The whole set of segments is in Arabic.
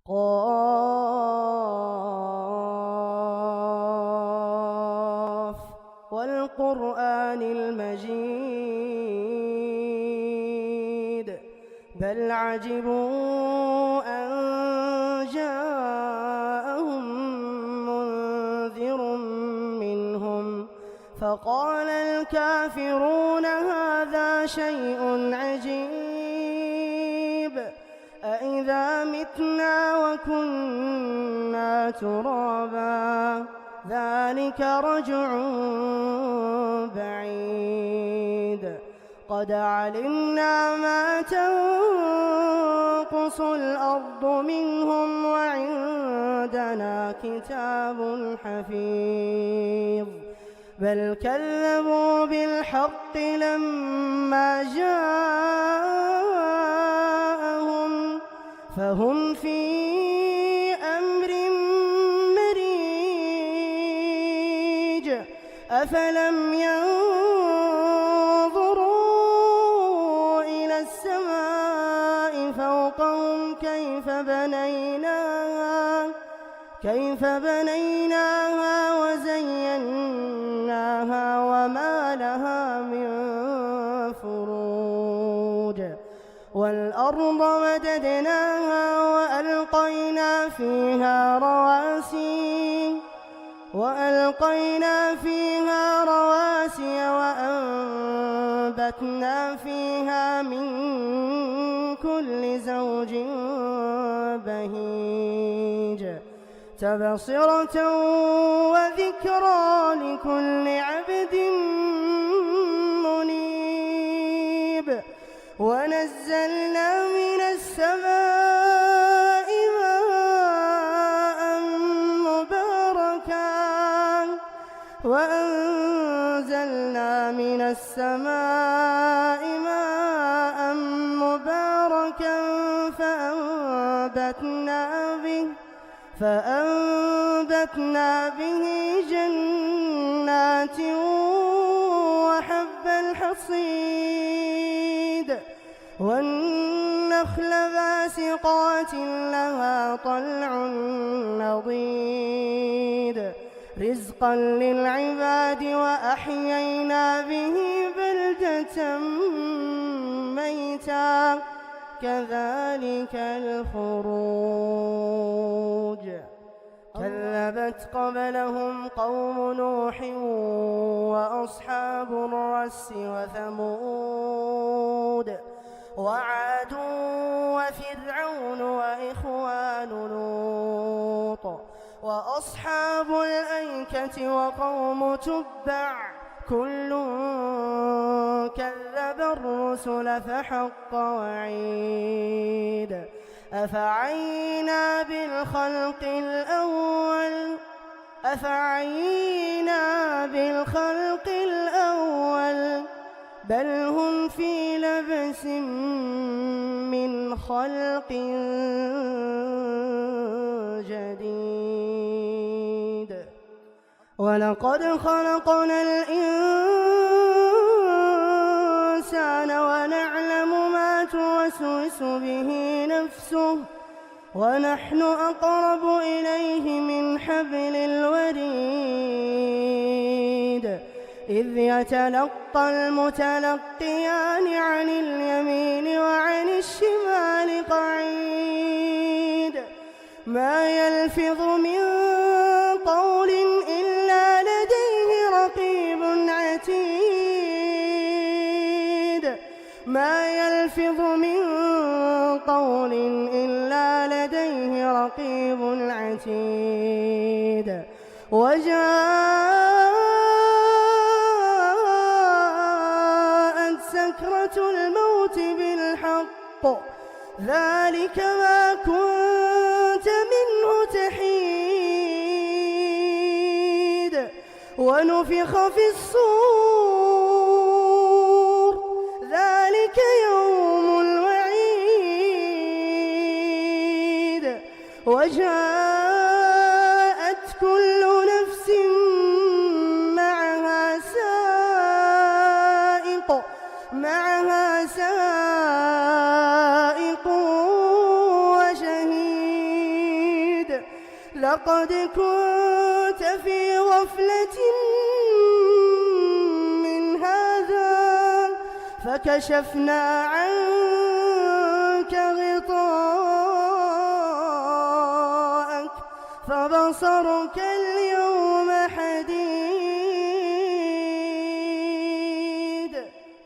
قاف والقرآن المجيد بل عجبوا أن جاءهم منذر منهم فقال الكافرون هذا شيء عجيب أإذا متنا وكنا ترابا ذلك رجع بعيد قد علمنا ما تنقص الأرض منهم وعندنا كتاب حفيظ بل كذبوا بالحق لما جاءهم فهم في أمر مريج أفلم ينظروا إلى السماء فوقهم كيف بنيناها وزيناها وما لها من فروج والأرض مددناها وألقينا فيها رواسي وأنبتنا فيها من كل زوج بهيج تبصرة وذكرى لكل عبد منيب ونزلنا من السماء ماء مباركا فأنبتنا به جنات وحب الحصيد والنخل باسقات لها طلع نضيد رزقا للعباد وأحيينا به بلدة ميتا كذلك الخروج كذبت قبلهم قوم نوح وأصحاب الرس وثمود وعاد وفرعون وإخوان لوط وأصحاب الأيكة وقوم تبع كل كذب الرسل فحق وعيد أفعينا بالخلق الأول بل هم في لبس من خلق جديد ولقد خلقنا الإنسان ونعلم ما توسوس به نفسه ونحن أقرب إليه من حبل الوريد إذ يتلقى المتلقيان عن اليمين وعن الشمال قعيد ما يلفظ من قول إلا لديه رقيب عتيد ما يلفظ من قول إلا لديه رقيب عتيد وجاءت سكرة الموت بالحق ذلك ما كنت منه تحيد ونفخ في الصور ذلك يوم الوعيد وجاءت كل نفس معها سائق وشهيد لقد كنت في غفلة من هذا فكشفنا عنك غطاءك فبصرك اليوم حديد.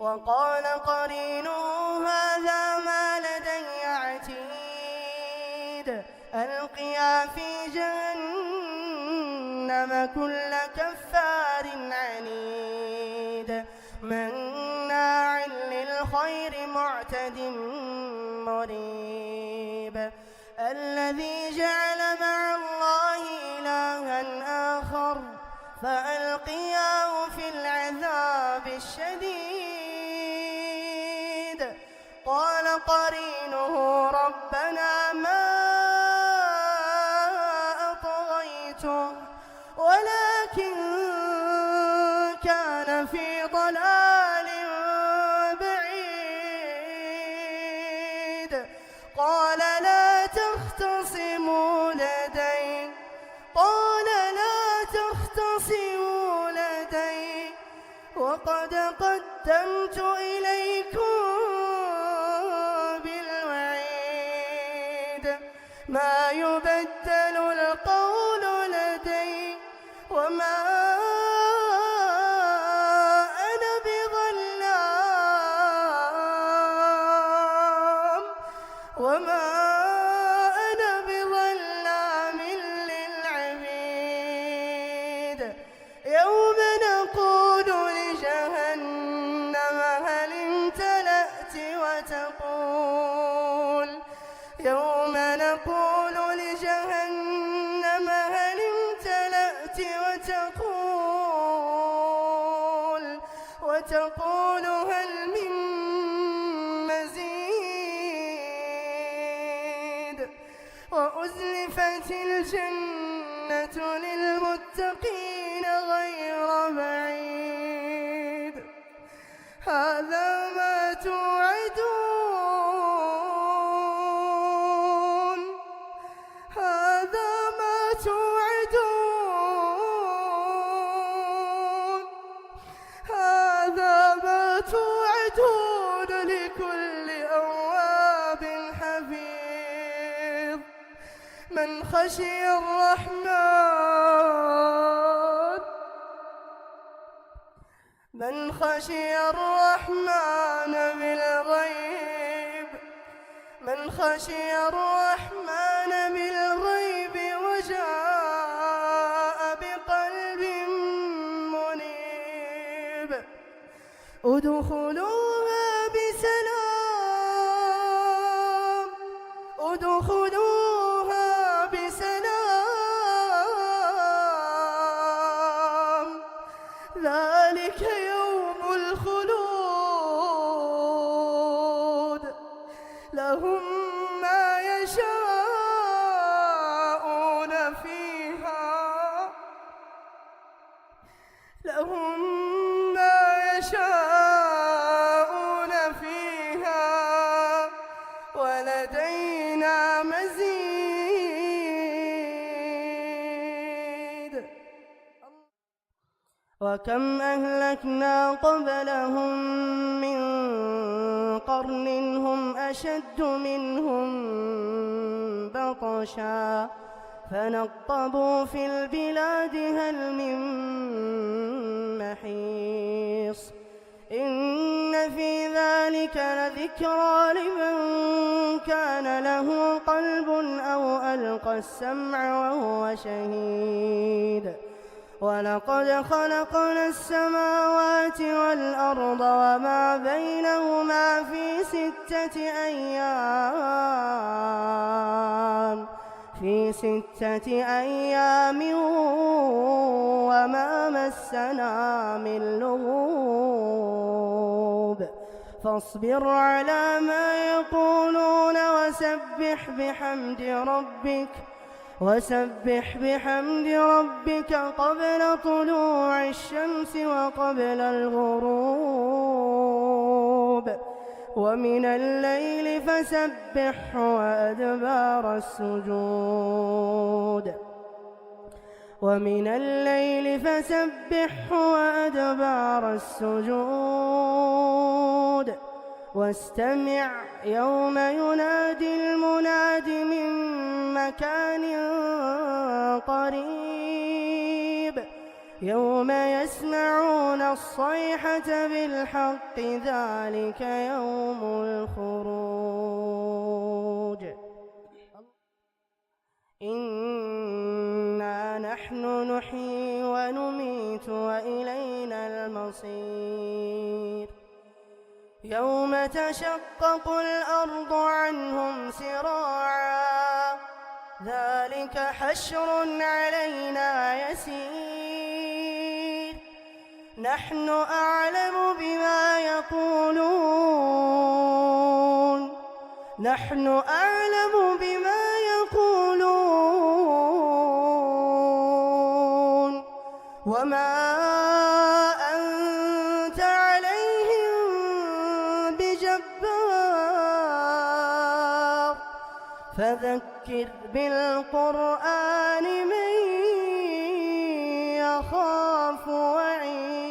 وقال قرينه هذا ما لدي عتيد. ألقيا في جهنم كل كفار عنيد مناع للخير معتد مريب. الذي جعل مع الله إلها آخر فألقياه في العذاب الشديد. قال قرينه ربنا ما أطغيته ولكن كان في ضلال بعيد. قال لا تختصموا لدي وقد قدمت إليكم بالوعيد. ما يبدل القول لدي وما أنا بظلام للعبيد. يوم نقول لجهنم هل امتلأت وتقول هل من مزيد. وأزلفت الجنة للمتقين غير بعيد. هذا ما توعدون لكل أواب حفيظ. من خشي الرحمن بالغيب وجاء بقلب منيب. ادخلوها بسلام ذلك يوم الخلود. لهم ما يشاءون فيها ولدينا مزيد. وكم أهلكنا قبلهم من قرن هم أشد منهم بطشا فنقبوا في البلاد هل من محيص. إن في ذلك لذكرى لمن كان له قلب أو ألقى السمع وهو شهيد. ولقد خلقنا السماوات والأرض وما بينهما في 6 أيام وما مسنا من لغوب. فاصبر على ما يقولون وسبح بحمد ربك قبل طلوع الشمس وقبل الغروب ومن الليل فسبحه وأدبار السجود. ومن الليل فسبحه وأدبار السجود واستمع يوم ينادي المناد من مكان قريب يوم يسمعون الصيحة بالحق ذلك يوم الخروج إنا نحن نحيي ونميت وإلينا المصير يوم تشقق الأرض عنهم سراعا ذلك حشر علينا يسير نحن أعلم بما يقولون وما أنت عليهم بجبار فذكر بالقرآن من يخاف وعيد